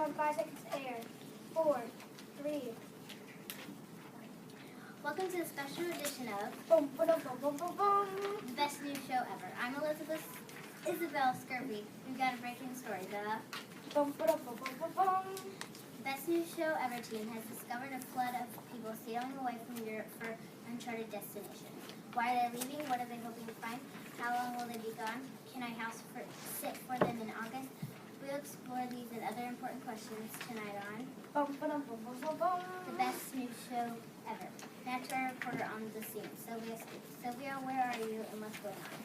on 5 seconds air. 4, 3. Welcome to the special edition of Boom, boom, boom, boom, boom, boom. the best news show ever. I'm Elizabeth Isabel Skirby. We've got a breaking story. The Boom, boom, boom, boom, boom, boom. best news show ever team has discovered a flood of people sailing away from Europe for uncharted destinations. Why are they leaving? What are they hoping to find? How long will they be gone? Can I sit for them in August? We'll explore these and other important questions tonight on Boom, boom, boom, boom, boom, boom. the best news show ever. Now to our reporter on the scene, Sylvia Scoop. Sylvia, where are you and what's going on?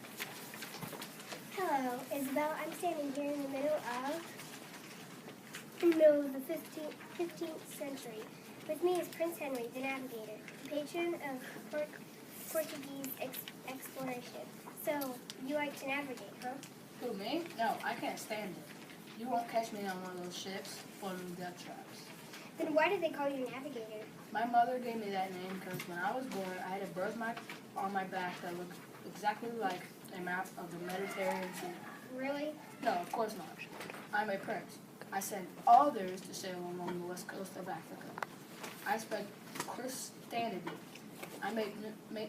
Hello, Isabel. I'm standing here in the middle of the 15th century. With me is Prince Henry, the navigator, the patron of Portuguese exploration. So, you like to navigate, huh? Who, me? No, I can't stand it. You won't catch me on one of those ships floating death traps. Then why did they call you navigator? My mother gave me that name because when I was born, I had a birthmark on my back that looked exactly like a map of the Mediterranean Sea. Really? No, of course not. I'm a prince. I send all there is to sail along the west coast of Africa. I spread Christianity. I make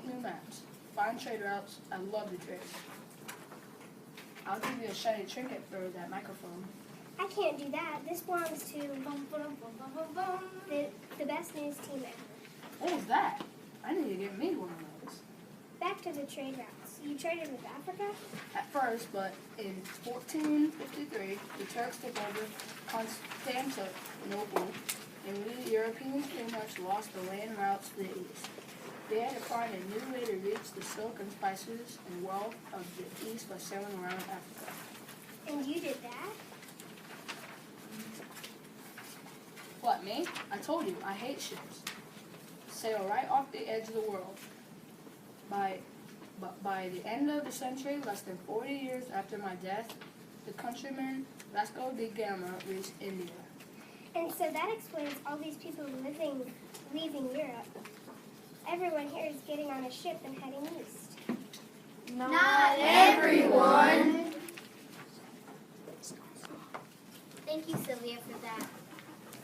new maps, find trade routes. I love to trade. I'll give you a shiny trinket for that microphone. I can't do that. This belongs to boom, boom, boom, boom, boom, boom. The best news team ever. What was that? I need to get me one of those. Back to the trade routes. You traded with Africa? At first, but in 1453, the Turks took over Constantinople, and we Europeans pretty much lost the land routes to the east. They had to find a new way to reach the silk and spices and wealth of the east by sailing around Africa. And you did that? What, me? I told you, I hate ships. Sail right off the edge of the world. By the end of the century, less than 40 years after my death, the countryman Vasco da Gama reached India. And so that explains all these people leaving Europe. Everyone here is getting on a ship and heading east. Not everyone. Thank you, Sylvia, for that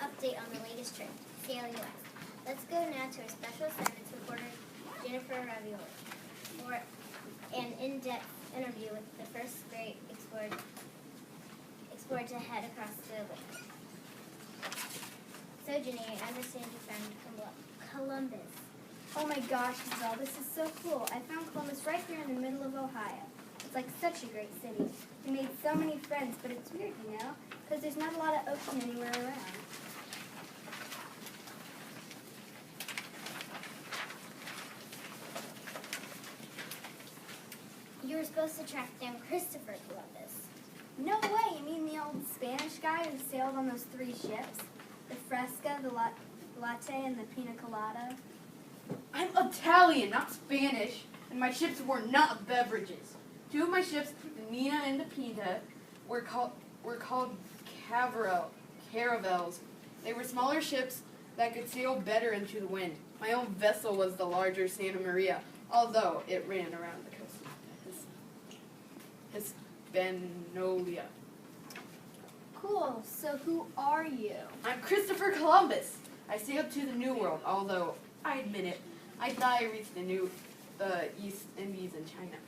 update on the latest trip, sailing west. Let's go now to our special assignments reporter, Jennifer Ravioli, for an in-depth interview with the first great explorer to head across the lake. So, Jenny, I understand you found Columbus. Oh my gosh, Isabel, this is so cool. I found Columbus right here in the middle of Ohio. It's like such a great city. We made so many friends, but it's weird, because there's not a lot of ocean anywhere around. You were supposed to track down Christopher Columbus. No way, you mean the old Spanish guy who sailed on those 3 ships? The Fresca, the Latte, and the Pina Colada? I'm Italian, not Spanish, and my ships were not beverages. 2 of my ships, the Nina and the Pinta, were called caravels. They were smaller ships that could sail better into the wind. My own vessel was the larger Santa Maria, although it ran around the coast of Hispaniola. Cool, so who are you? I'm Christopher Columbus. I sailed to the New World, although I admit it, I thought I reached the New East Indies and China.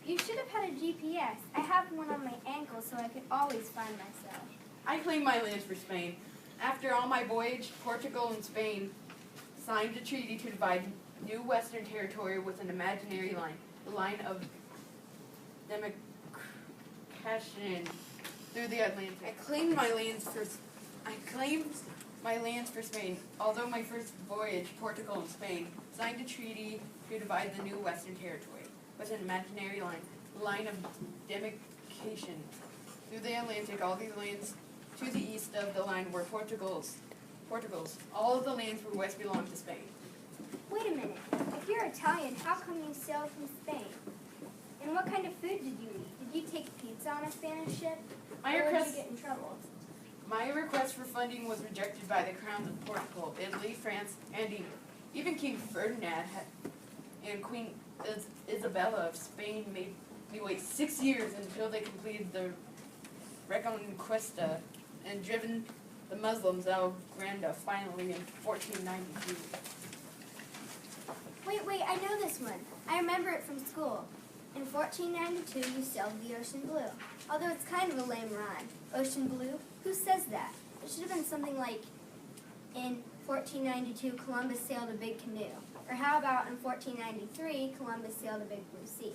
You should have had a GPS. I have one on my ankle so I could always find myself. I claimed my lands for Spain. After on my voyage, Portugal and Spain signed a treaty to divide new Western territory with an imaginary line, the line of demarcation through the Atlantic. I claimed my lands for Spain. Although my first voyage, Portugal and Spain, signed a treaty to divide the new Western territory with an imaginary line, the line of demarcation through the Atlantic. All these lands to the east of the line were Portugal's. All of the lands to the west belonged to Spain. Wait a minute. If you're Italian, how come you sailed from Spain? And what kind of food did you eat? Did you take pizza on a Spanish ship? Or did you get in trouble? My request for funding was rejected by the crowns of Portugal, Italy, France, and England. Even King Ferdinand and Queen Isabella of Spain made me wait 6 years until they completed the Reconquista and driven the Muslims out of Granda finally in 1493. Wait, I know this one. I remember it from school. In 1492, you sailed the Ocean Blue. Although it's kind of a lame rhyme. Ocean Blue? Who says that? It should have been something like, in 1492, Columbus sailed a big canoe. Or how about in 1493, Columbus sailed a big blue sea?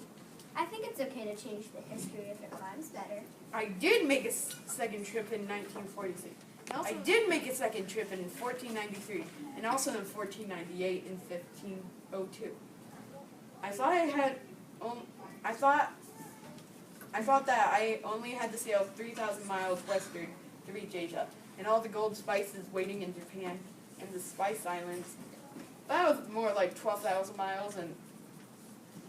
I think it's okay to change the history if it rhymes better. I did make a second trip in 1946. I did make a second trip in 1493, and also in 1498 and 1502. I thought that I only had to sail 3,000 miles westward to reach Asia, and all the gold spices waiting in Japan and the Spice Islands. That was more like 12,000 miles, and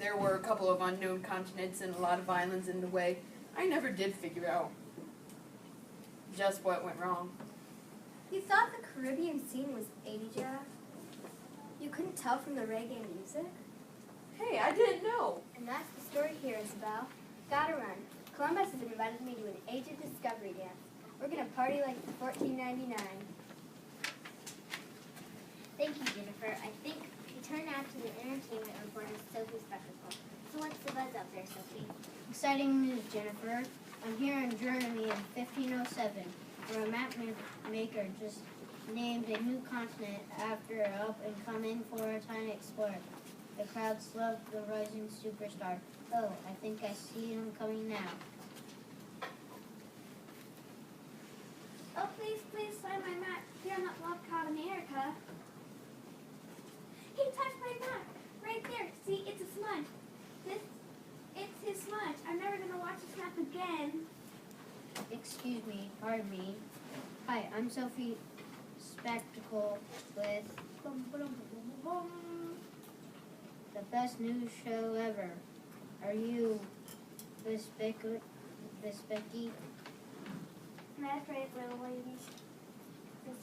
there were a couple of unknown continents and a lot of islands in the way. I never did figure out just what went wrong. You thought the Caribbean scene was Asia? You couldn't tell from the reggae music? Hey, I didn't know. And that's the story here, Isabel. Gotta run. Columbus has invited me to an Age of Discovery dance. We're gonna party like it's 1499. Thank you, Jennifer. I think we turn now to the entertainment reporter, Sophie Spectacle. So what's the buzz out there, Sophie? Exciting news, Jennifer. I'm here in Germany in 1507, where a map maker just named a new continent after an up-and-coming Florentine explorer. The crowds love the rising superstar. Oh, I think I see him coming now. Oh, please sign my map here on that block called America. He touched my map. Right there. See, it's a smudge. It's his smudge. I'm never going to watch this map again. Excuse me, pardon me. Hi, I'm Sophie Spectacle with the best news show ever. Are you Miss Becky? That's right, little ladies. This